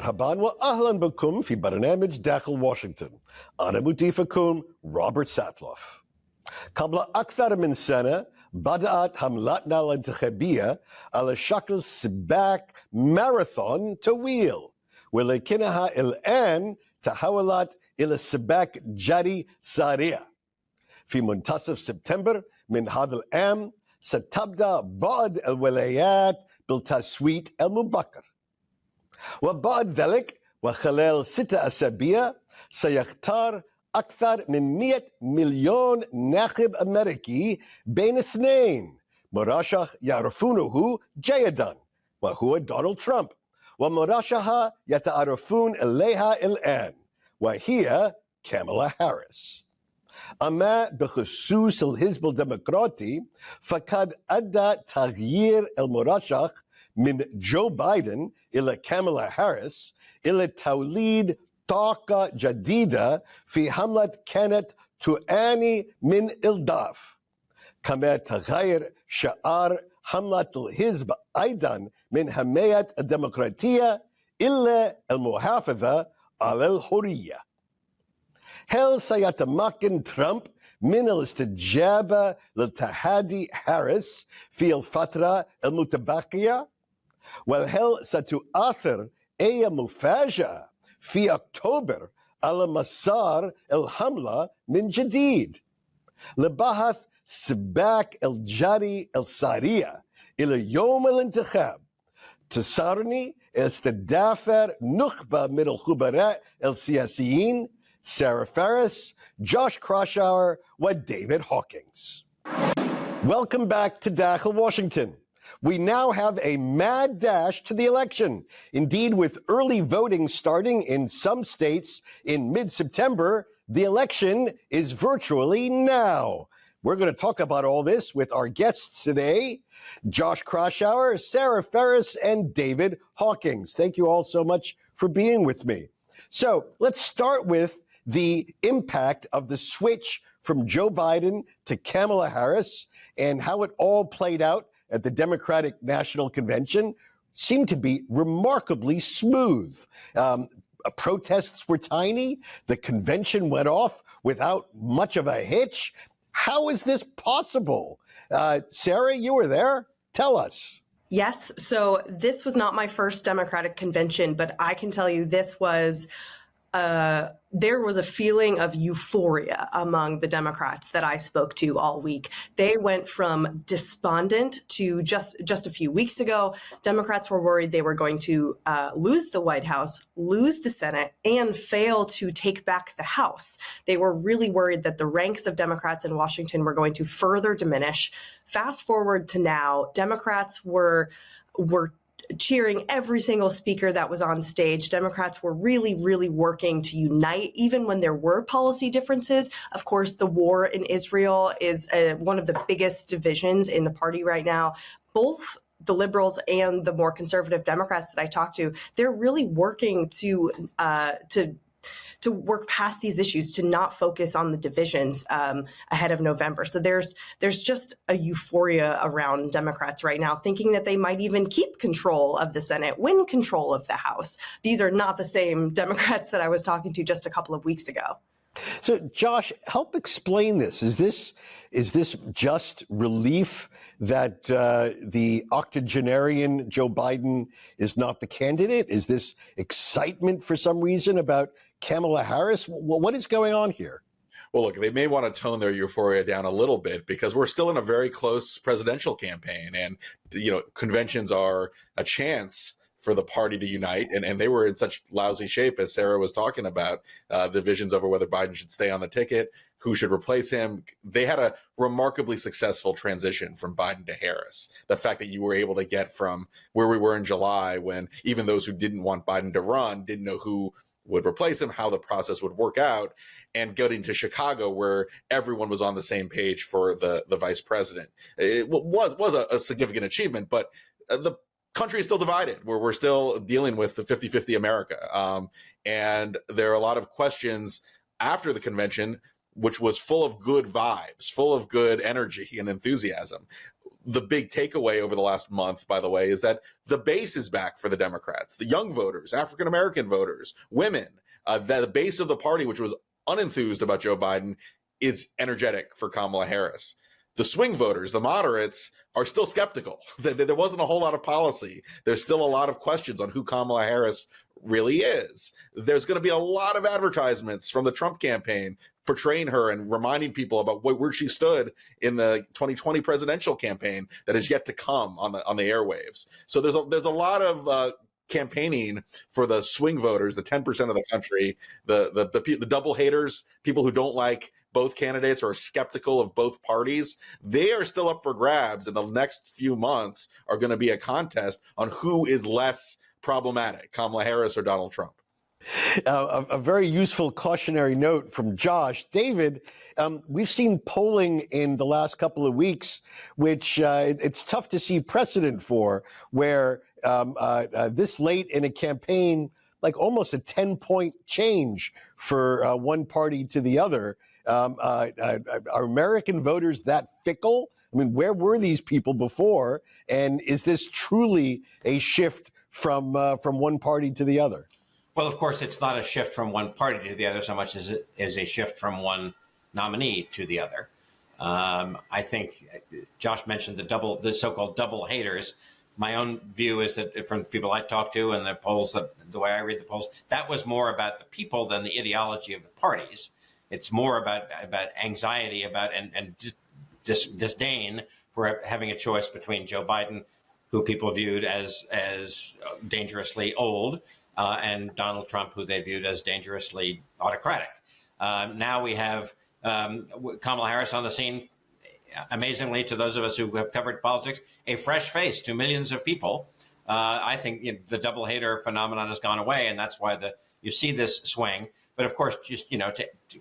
مرحبا وأهلا بكم في برنامج داخل واشنطن. أنا مضيفكم روبرت ساتلوف. قبل أكثر من سنة بدأت حملتنا الانتخابية على شكل سباق ماراثون طويل، ولكنها الآن تحولت إلى سباق جري سريع. في منتصف سبتمبر من هذا العام ستبدأ بعض الولايات بالتصويت المبكر، وبعد ذلك وخلال 6 أسابيع سيختار أكثر من 100 مليون ناخب أمريكي بين 2 مرشح يعرفونه جيدا، وهو دونالد ترامب، ومرشحة يتعرفون إليها الآن، وهي كامالا هاريس. أما بخصوص الحزب الديمقراطي فقد أدى تغيير المرشح من جو بايدن إلى كامالا هاريس إلى توليد طاقة جديدة في حملة كانت تعاني من الضعف. كما تغير شعار حملة الحزب أيضا من حماية الديمقراطية إلى المحافظة على الحرية. هل سيتمكن ترامب من الاستجابة لتحدي هاريس في الفترة المتبقية؟ وهل ستؤثر أي مفاجأة في أكتوبر على مسار الحملة من جديد؟ لبحث سباق الجري السريع إلى يوم الانتخاب تسرني استضافة نخبة من الخبراء السياسيين سارة فارس, Josh Kraushaar, and David Hawkins. Welcome back to Dakhel, Washington. We now have a mad dash to the election. Indeed, with early voting starting in some states in mid-September, the election is virtually now. We're going to talk about all this with our guests today, Josh Kraushaar, Sarah Ferris, and David Hawkins. Thank you all so much for being with me. So let's start with the impact of the switch from Joe Biden to Kamala Harris and how it all played out at the Democratic National Convention seemed to be remarkably smooth. Protests were tiny. The convention went off without much of a hitch. How is this possible? Sarah, you were there. Tell us. Yes. So this was not my first Democratic convention, but I can tell you this was there was a feeling of euphoria among the Democrats that I spoke to all week. They went from despondent to just a few weeks ago. Democrats were worried they were going to lose the White House, lose the Senate, and fail to take back the House. They were really worried that the ranks of Democrats in Washington were going to further diminish. Fast forward to now, Democrats were cheering every single speaker that was on stage. Democrats were really working to unite, even when there were policy differences. Of course, the war in Israel is one of the biggest divisions in the party right now. Both the liberals and the more conservative Democrats that I talked to, they're really working to work past these issues, to not focus on the divisions ahead of November. So there's just a euphoria around Democrats right now, thinking that they might even keep control of the Senate, win control of the House. These are not the same Democrats that I was talking to just a couple of weeks ago. So, Josh, help explain this. Is this just relief that the octogenarian Joe Biden is not the candidate? Is this excitement for some reason about Kamala Harris? What is going on here? Well, look, they may want to tone their euphoria down a little bit because we're still in a very close presidential campaign, and conventions are a chance for the party to unite, and they were in such lousy shape, as Sarah was talking about, divisions over whether Biden should stay on the ticket, who should replace him. They had a remarkably successful transition from Biden to Harris. The fact that you were able to get from where we were in July, when even those who didn't want Biden to run didn't know who would replace him, how the process would work out, and getting to Chicago, where everyone was on the same page for the vice president. It was a significant achievement, but the country is still divided. We're still dealing with the 50-50 America. And there are a lot of questions after the convention, which was full of good vibes, full of good energy and enthusiasm. the big takeaway over the last month, by the way, is that the base is back for the Democrats, the young voters, African-American voters, women. The base of the party, which was unenthused about Joe Biden, is energetic for Kamala Harris. The swing voters, the moderates, are still skeptical. There wasn't a whole lot of policy. There's still a lot of questions on who Kamala Harris really is. There's going to be a lot of advertisements from the Trump campaign portraying her and reminding people about where she stood in the 2020 presidential campaign that is yet to come on the airwaves. So there's a lot of campaigning for the swing voters, the 10% of the country, the double haters, people who don't like both candidates or are skeptical of both parties. They are still up for grabs, and the next few months are going to be a contest on who is less problematic, Kamala Harris or Donald Trump. A very useful cautionary note from Josh. David, we've seen polling in the last couple of weeks, which it's tough to see precedent for, where this late in a campaign, like almost a 10-point change for one party to the other. Are American voters that fickle? I mean, where were these people before? And is this truly a shift from one party to the other? Well, of course, it's not a shift from one party to the other so much as it is a shift from one nominee to the other. I think Josh mentioned the so-called double haters. My own view is that from people I talk to and the polls, the way I read the polls, that was more about the people than the ideology of the parties. It's more about anxiety about and disdain for having a choice between Joe Biden, who people viewed as dangerously old, and Donald Trump, who they viewed as dangerously autocratic. Now we have Kamala Harris on the scene. Amazingly, to those of us who have covered politics, a fresh face to millions of people. I think the double hater phenomenon has gone away, and that's why you see this swing. But of course, just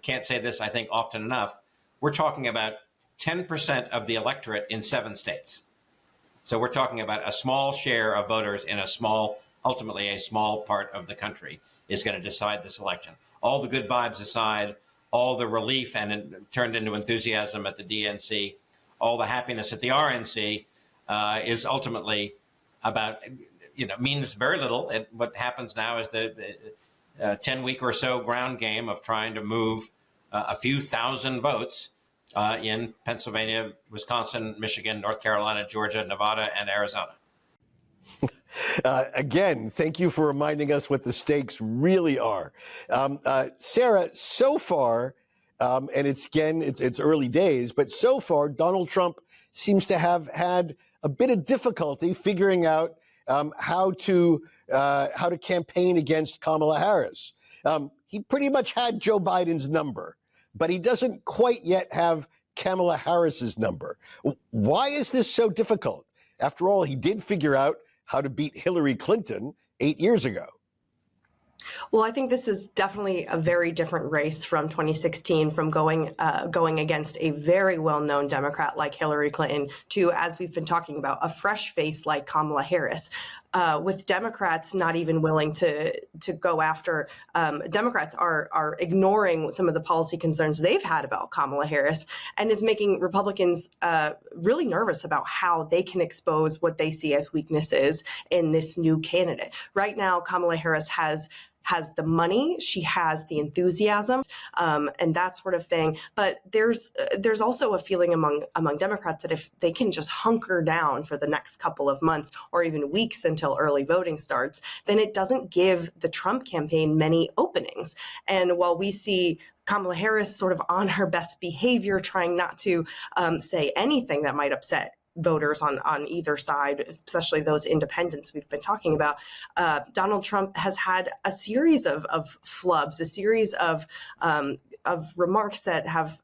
can't say this, I think, often enough. We're talking about 10% of the electorate in 7 states. So we're talking about a small share of voters in ultimately a small part of the country is going to decide this election. All the good vibes aside, all the relief and it turned into enthusiasm at the DNC, all the happiness at the RNC is ultimately about, means very little. What happens now is the 10-week or so ground game of trying to move a few thousand votes in Pennsylvania, Wisconsin, Michigan, North Carolina, Georgia, Nevada, and Arizona. Again, thank you for reminding us what the stakes really are. Sarah, so far, and it's early days, but so far, Donald Trump seems to have had a bit of difficulty figuring out how to campaign against Kamala Harris. He pretty much had Joe Biden's number, but he doesn't quite yet have Kamala Harris's number. Why is this so difficult? After all, he did figure out how to beat Hillary Clinton 8 years ago. Well, I think this is definitely a very different race from 2016, from going against a very well-known Democrat like Hillary Clinton to, as we've been talking about, a fresh face like Kamala Harris. With Democrats not even willing to go after, Democrats are ignoring some of the policy concerns they've had about Kamala Harris, and is making Republicans really nervous about how they can expose what they see as weaknesses in this new candidate. Right now, Kamala Harris has the money, she has the enthusiasm, and that sort of thing. But there's also a feeling among Democrats that if they can just hunker down for the next couple of months or even weeks until early voting starts, then it doesn't give the Trump campaign many openings. And while we see Kamala Harris sort of on her best behavior, trying not to say anything that might upset voters on either side, especially those independents we've been talking about, Donald Trump has had a series of flubs, a series of remarks that have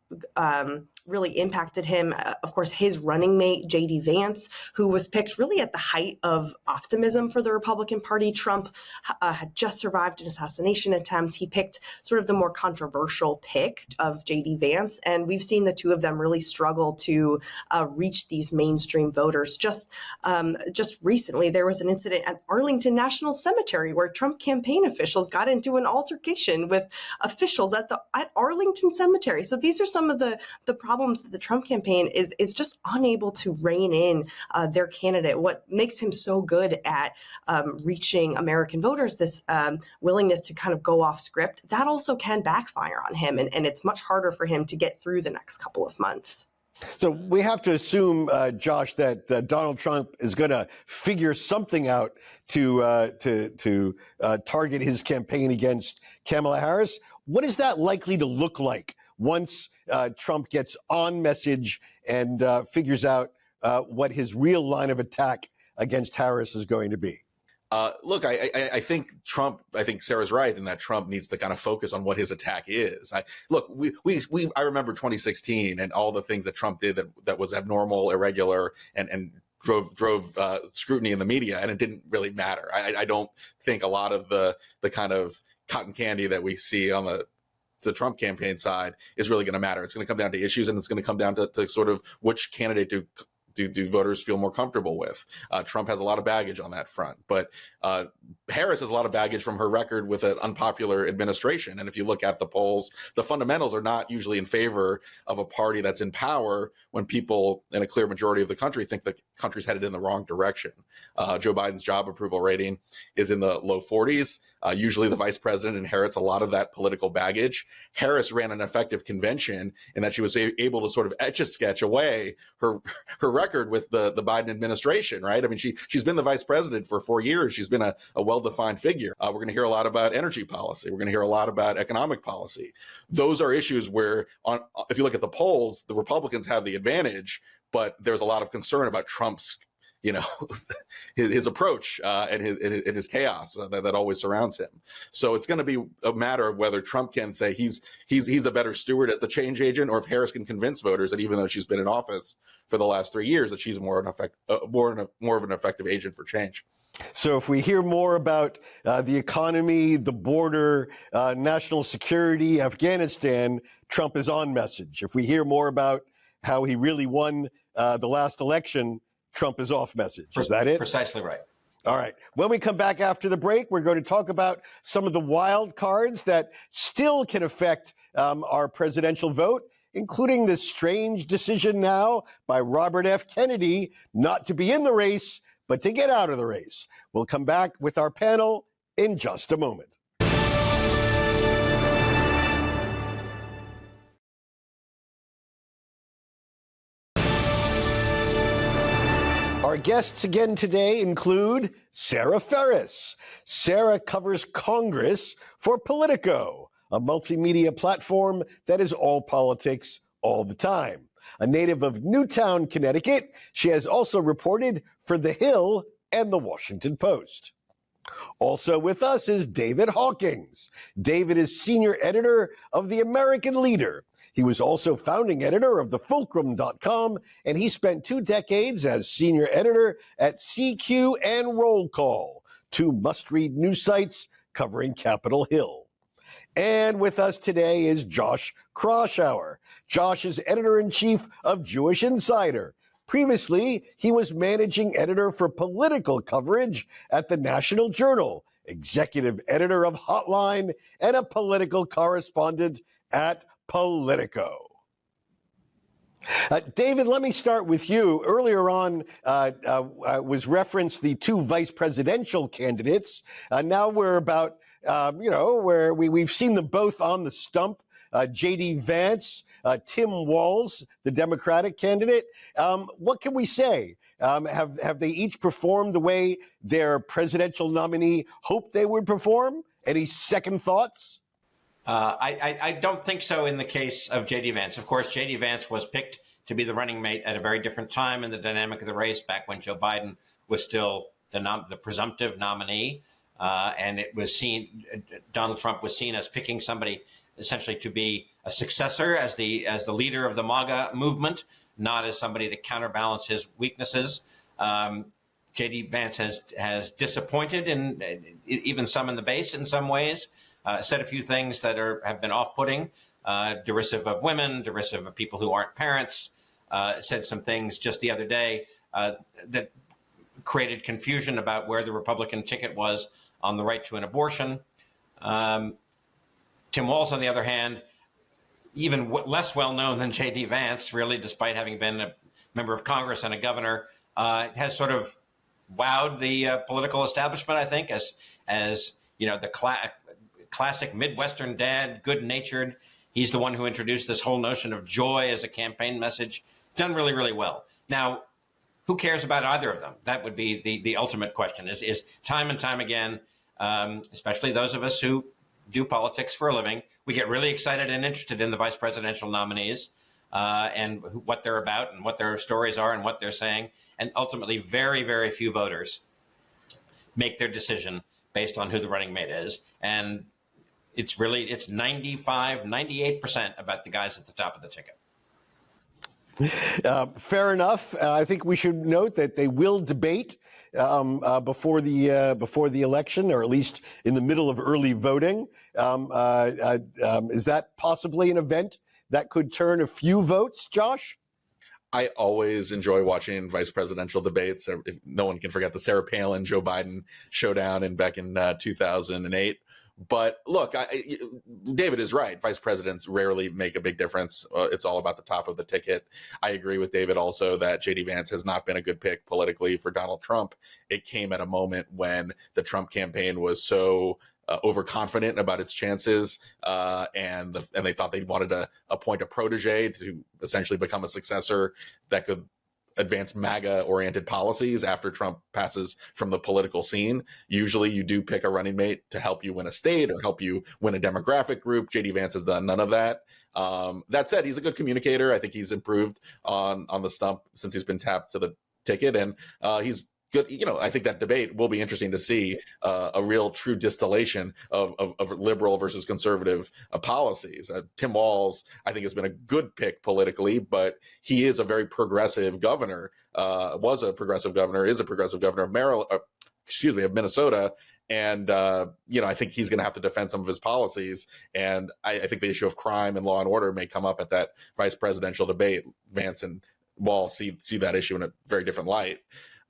really impacted him. Of course, his running mate, J.D. Vance, who was picked really at the height of optimism for the Republican Party. Trump had just survived an assassination attempt. He picked sort of the more controversial pick of J.D. Vance, and we've seen the two of them really struggle to reach these mainstream voters. Just recently, there was an incident at Arlington National Cemetery where Trump campaign officials got into an altercation with officials at Arlington Cemetery. So these are some of the problems problems that the Trump campaign is just unable to rein in their candidate. What makes him so good at reaching American voters, this willingness to kind of go off script, that also can backfire on him. And it's much harder for him to get through the next couple of months. So we have to assume, Josh, that Donald Trump is going to figure something out to target his campaign against Kamala Harris. What is that likely to look like once Trump gets on message and figures out what his real line of attack against Harris is going to be? Look, I think Sarah's right in that Trump needs to kind of focus on what his attack is. I remember 2016 and all the things that Trump did that was abnormal, irregular, and drove scrutiny in the media, and it didn't really matter. I don't think a lot of the kind of cotton candy that we see on the Trump campaign side is really going to matter. It's going to come down to issues, and it's going to come down to sort of which candidate do voters feel more comfortable with. Trump has a lot of baggage on that front, but Harris has a lot of baggage from her record with an unpopular administration. And if you look at the polls, the fundamentals are not usually in favor of a party that's in power when people in a clear majority of the country think the country's headed in the wrong direction. Joe Biden's job approval rating is in the low 40s. Usually the vice president inherits a lot of that political baggage. Harris ran an effective convention in that she was able to sort of etch-a-sketch away her record with the Biden administration, right? I mean, she's been the vice president for 4 years. She's been a well-defined figure. We're going to hear a lot about energy policy. We're going to hear a lot about economic policy. Those are issues where, if you look at the polls, the Republicans have the advantage, but there's a lot of concern about Trump's, his approach and his chaos that always surrounds him. So it's going to be a matter of whether Trump can say he's a better steward as the change agent, or if Harris can convince voters that even though she's been in office for the last 3 years, that she's more of an effective agent for change. So if we hear more about the economy, the border, national security, Afghanistan, Trump is on message. If we hear more about how he really won the last election, Trump is off message. Is that it? Precisely right. All right. When we come back after the break, we're going to talk about some of the wild cards that still can affect our presidential vote, including the strange decision now by Robert F. Kennedy not to be in the race, but to get out of the race. We'll come back with our panel in just a moment. Our guests again today include Sarah Ferris. Sarah covers Congress for Politico, a multimedia platform that is all politics all the time. A native of Newtown, Connecticut, she has also reported for The Hill and The Washington Post. Also with us is David Hawkins. David is senior editor of The American Leader. He was also founding editor of thefulcrum.com, and he spent 2 decades as senior editor at CQ and Roll Call, 2 must-read news sites covering Capitol Hill. And with us today is Josh Kraushaar. Josh is editor-in-chief of Jewish Insider. Previously, he was managing editor for political coverage at the National Journal, executive editor of Hotline, and a political correspondent at Politico. David, let me start with you. Earlier on was referenced the 2 vice presidential candidates. Now we're about, where we've seen them both on the stump. J.D. Vance, Tim Walz, the Democratic candidate. What can we say? Have they each performed the way their presidential nominee hoped they would perform? Any second thoughts? I don't think so in the case of J.D. Vance. Of course, J.D. Vance was picked to be the running mate at a very different time in the dynamic of the race, back when Joe Biden was still the presumptive nominee. And it was seen, Donald Trump was seen as picking somebody essentially to be a successor as the leader of the MAGA movement, not as somebody to counterbalance his weaknesses. J.D. Vance has disappointed, and even some in the base in some ways. Said a few things that have been off-putting, derisive of women, derisive of people who aren't parents. Said some things just the other day that created confusion about where the Republican ticket was on the right to an abortion. Tim Walz, on the other hand, even less well known than J.D. Vance, really, despite having been a member of Congress and a governor, has sort of wowed the political establishment, I think, as you know, the classic Midwestern dad, good-natured. He's the one who introduced this whole notion of joy as a campaign message. Done really, really well. Now, who cares about either of them? That would be the ultimate question, is time and time again, especially those of us who do politics for a living, we get really excited and interested in the vice presidential nominees and what they're about and what their stories are and what they're saying. And ultimately, very, very few voters make their decision based on who the running mate is. And it's 95, 98% about the guys at the top of the ticket. Fair enough. I think we should note that they will debate before the election, or at least in the middle of early voting. Is that possibly an event that could turn a few votes, Josh? I always enjoy watching vice presidential debates. No one can forget the Sarah Palin, Joe Biden showdown back in 2008. But look, David is right. Vice presidents rarely make a big difference. It's all about the top of the ticket. I agree with David also that J.D. Vance has not been a good pick politically for Donald Trump. It came at a moment when the Trump campaign was so overconfident about its chances, and they thought they wanted to appoint a protege to essentially become a successor that could advance MAGA-oriented policies after Trump passes from the political scene. Usually you do pick a running mate to help you win a state or help you win a demographic group. J.D. Vance has done none of that. That said, he's a good communicator. I think he's improved on the stump since he's been tapped to the ticket, and he's good. You know, I think that debate will be interesting to see a real true distillation of liberal versus conservative policies. Tim Walz, I think, has been a good pick politically, but he is a very progressive governor, was a progressive governor, is a progressive governor of of Minnesota. And, I think he's going to have to defend some of his policies. And I think the issue of crime and law and order may come up at that vice presidential debate. Vance and Walz see that issue in a very different light.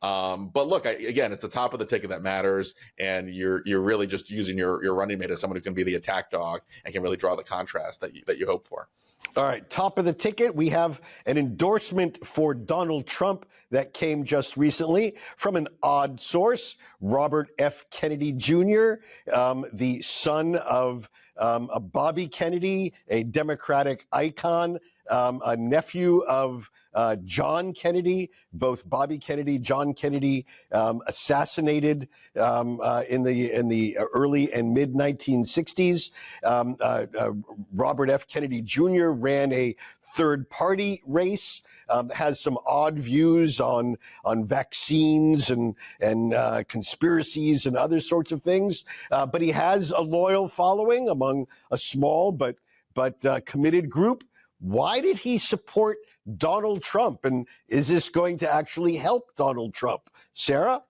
But look, again, it's the top of the ticket that matters, and you're really just using your running mate as someone who can be the attack dog and can really draw the contrast that you hope for. All right, top of the ticket, we have an endorsement for Donald Trump that came just recently from an odd source, Robert F. Kennedy Jr., the son of Bobby Kennedy, a Democratic icon, a nephew of John Kennedy. Both Bobby Kennedy, John Kennedy, assassinated in the early and mid 1960s. Robert F. Kennedy Jr. ran a third-party race. Has some odd views on vaccines and conspiracies and other sorts of things, but he has a loyal following among a small but committed group. Why did he support Donald Trump, and is this going to actually help Donald Trump? Sarah?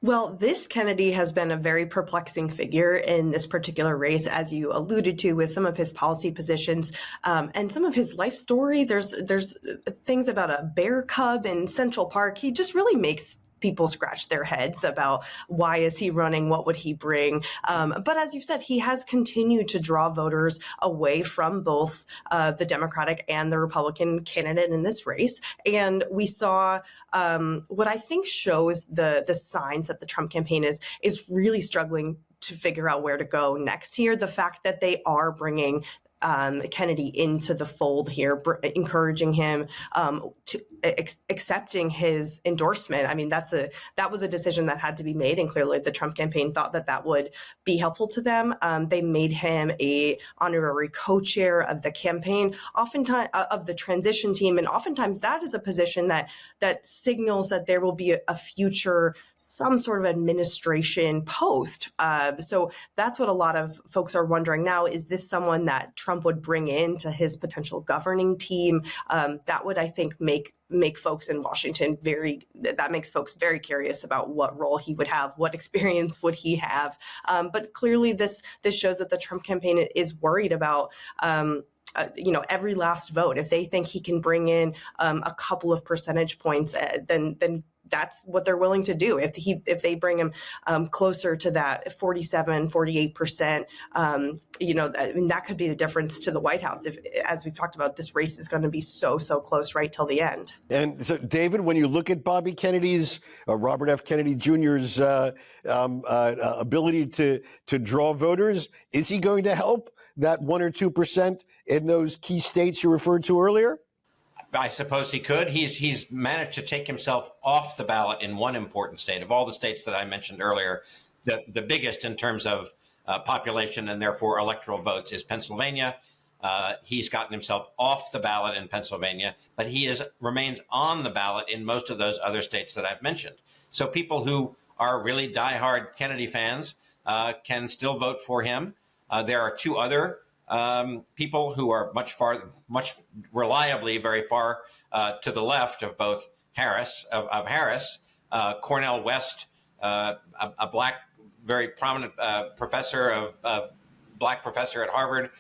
Well, this Kennedy has been a very perplexing figure in this particular race, as you alluded to, with some of his policy positions and some of his life story. There's things about a bear cub in Central Park. He just really makes people scratch their heads about why is he running, what would he bring. But as you've said, he has continued to draw voters away from both the Democratic and the Republican candidate in this race. And we saw what I think shows the signs that the Trump campaign is really struggling to figure out where to go next here. The fact that they are bringing Kennedy into the fold here, encouraging him to accepting his endorsement. I mean, that was a decision that had to be made, and clearly the Trump campaign thought that would be helpful to them. They made him a honorary co-chair of the campaign, oftentimes of the transition team, and oftentimes that is a position that signals that there will be a future, some sort of administration post. So that's what a lot of folks are wondering now. Is this someone that Trump would bring into his potential governing team? That would, I think, make folks in Washington makes folks very curious about what role he would have, what experience would he have. But clearly this shows that the Trump campaign is worried about every last vote. If they think he can bring in a couple of percentage points, then that's what they're willing to do. If they bring him closer to that 47, 48%, that could be the difference to the White House. If, as we've talked about, this race is going to be so close right till the end. And so, David, when you look at Bobby Kennedy's, Robert F. Kennedy Jr.'s ability to draw voters, is he going to help that 1 or 2% in those key states you referred to earlier? I suppose he could. He's managed to take himself off the ballot in one important state. Of all the states that I mentioned earlier, the biggest in terms of population and therefore electoral votes is Pennsylvania. He's gotten himself off the ballot in Pennsylvania, but he remains on the ballot in most of those other states that I've mentioned. So people who are really diehard Kennedy fans can still vote for him. There are two other people who are much reliably very far to the left of both Harris, Cornel West, a black, very prominent professor black professor at Harvard,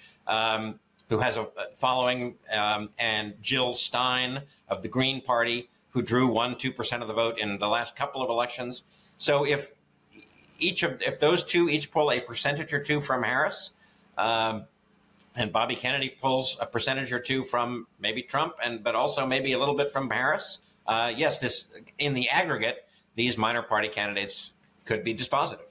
who has a following, and Jill Stein of the Green Party, who drew 1-2% of the vote in the last couple of elections. So if those two each pull a percentage or two from Harris, and Bobby Kennedy pulls a percentage or two from maybe Trump, but also maybe a little bit from Harris, yes, this in the aggregate, these minor party candidates could be dispositive.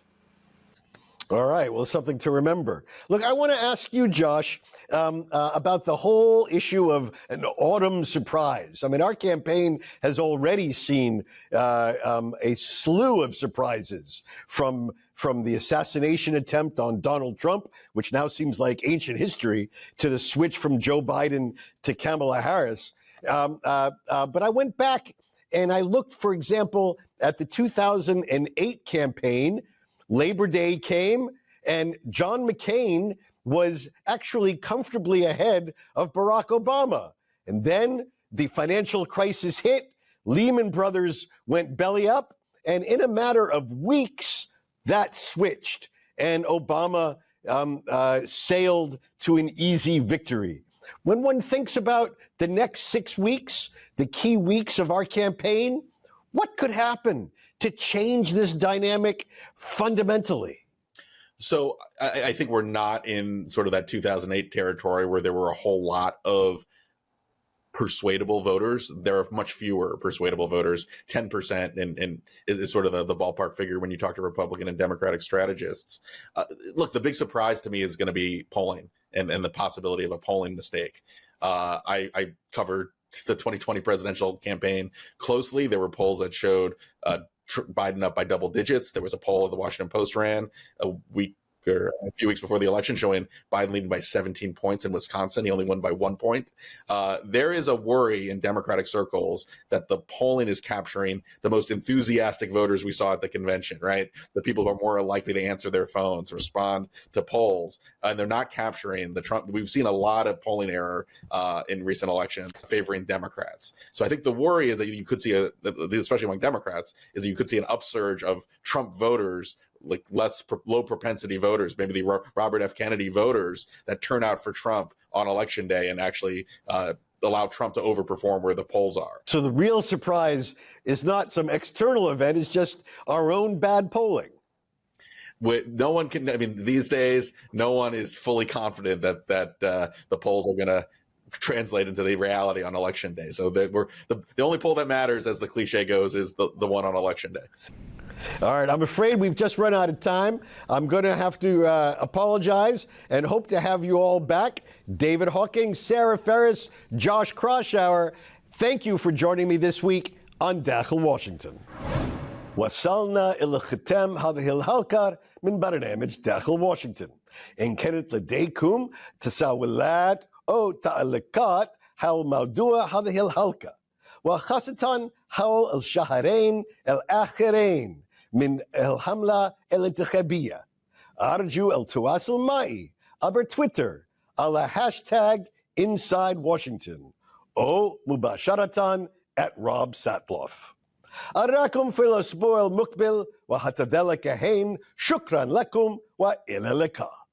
All right. Well, something to remember. Look, I want to ask you, Josh, about the whole issue of an autumn surprise. I mean, our campaign has already seen a slew of surprises from the assassination attempt on Donald Trump, which now seems like ancient history, to the switch from Joe Biden to Kamala Harris. But I went back and I looked, for example, at the 2008 campaign. Labor Day came, and John McCain was actually comfortably ahead of Barack Obama. And then the financial crisis hit, Lehman Brothers went belly up, and in a matter of weeks, that switched, and Obama sailed to an easy victory. When one thinks about the next 6 weeks, the key weeks of our campaign, what could happen to change this dynamic fundamentally? So I think we're not in sort of that 2008 territory where there were a whole lot of persuadable voters. There are much fewer persuadable voters. 10% and is sort of the ballpark figure when you talk to Republican and Democratic strategists. Look, the big surprise to me is going to be polling and the possibility of a polling mistake. I covered the 2020 presidential campaign closely. There were polls that showed Biden up by double digits. There was a poll the Washington Post ran a few weeks before the election showing Biden leading by 17 points in Wisconsin. He only won by 1 point. There is a worry in Democratic circles that the polling is capturing the most enthusiastic voters we saw at the convention, right? The people who are more likely to answer their phones, respond to polls, and they're not capturing the Trump. We've seen a lot of polling error in recent elections favoring Democrats. So I think the worry is that you could see, especially among Democrats, is that you could see an upsurge of Trump voters, like low propensity voters, maybe the Robert F. Kennedy voters that turn out for Trump on election day and actually allow Trump to overperform where the polls are. So the real surprise is not some external event, it's just our own bad polling. No one can, I mean, these days, no one is fully confident that the polls are going to translate into the reality on election day. So the only poll that matters, as the cliche goes, is the one on election day. All right, I'm afraid we've just run out of time. I'm going to have to apologize and hope to have you all back. David Hawking, Sarah Ferris, Josh Kroshauer, thank you for joining me this week on داخل واشنطن. وصلنا إلى ختام هذه الحلقة من برنامج داخل واشنطن. إن كانت لديكم تساؤلات أو تعليقات حول موضوع هذه الحلقة، وخاصة حول الشهرين الأخيرين من الحملة الانتخابية، أرجو التواصل معي عبر تويتر على هاشتاج Inside Washington أو مباشرة @RobSatloff. أراكم في الأسبوع المقبل، وحتى ذلك حين شكرا لكم وإلى اللقاء.